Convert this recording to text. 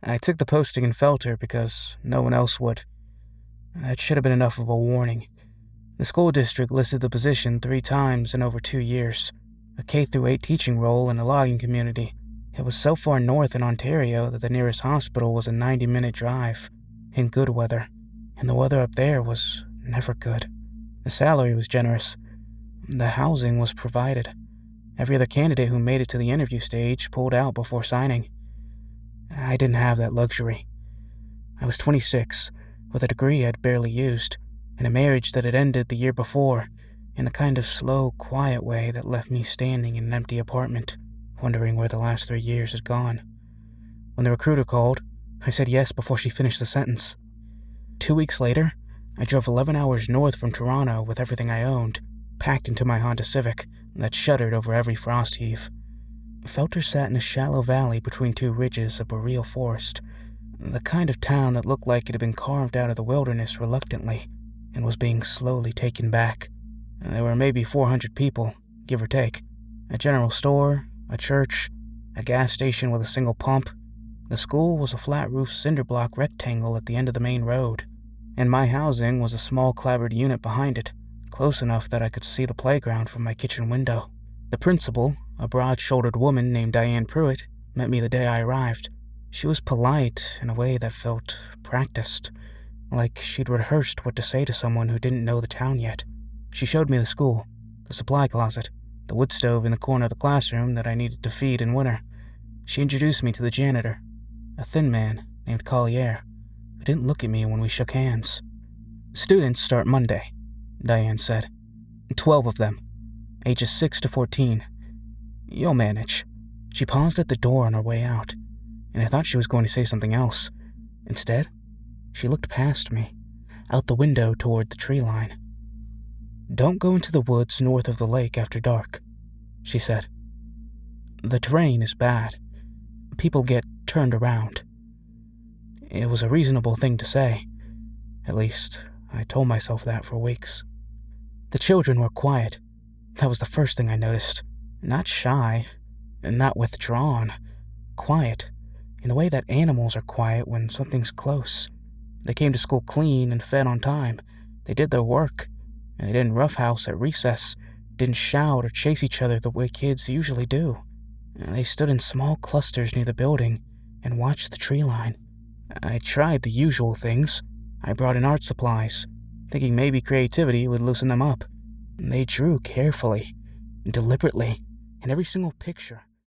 I took the posting in Felter because no one else would. That should have been enough of a warning. The school district listed the position 3 times in over 2 years. A K-8 teaching role in a logging community. It was so far north in Ontario that the nearest hospital was a 90-minute drive, in good weather, and the weather up there was never good. The salary was generous. The housing was provided. Every other candidate who made it to the interview stage pulled out before signing. I didn't have that luxury. I was 26, with a degree I'd barely used, and a marriage that had ended the year before, in the kind of slow, quiet way that left me standing in an empty apartment, wondering where the last 3 years had gone. When the recruiter called, I said yes before she finished the sentence. 2 weeks later, I drove 11 hours north from Toronto with everything I owned, packed into my Honda Civic that shuddered over every frost heave. Felter sat in a shallow valley between 2 ridges of boreal forest, the kind of town that looked like it had been carved out of the wilderness reluctantly and was being slowly taken back. There were maybe 400 people, give or take. A general store, a church, a gas station with a single pump. The school was a flat-roofed cinder-block rectangle at the end of the main road, and my housing was a small clapboard unit behind it, close enough that I could see the playground from my kitchen window. The principal, a broad-shouldered woman named Diane Pruitt, met me the day I arrived. She was polite in a way that felt practiced, like she'd rehearsed what to say to someone who didn't know the town yet. She showed me the school, the supply closet, the wood stove in the corner of the classroom that I needed to feed in winter. She introduced me to the janitor, a thin man named Collier, who didn't look at me when we shook hands. "Students start Monday," Diane said. 12 of them, ages 6 to 14. "You'll manage." She paused at the door on her way out, and I thought she was going to say something else. Instead, she looked past me, out the window toward the tree line. "Don't go into the woods north of the lake after dark," she said. "The terrain is bad. People get turned around." It was a reasonable thing to say. At least, I told myself that for weeks. The children were quiet. That was the first thing I noticed. Not shy, and not withdrawn. Quiet, in the way that animals are quiet when something's close. They came to school clean and fed on time. They did their work, and they didn't roughhouse at recess, didn't shout or chase each other the way kids usually do. They stood in small clusters near the building and watched the tree line. I tried the usual things. I brought in art supplies, thinking maybe creativity would loosen them up. They drew carefully, deliberately, in every single picture.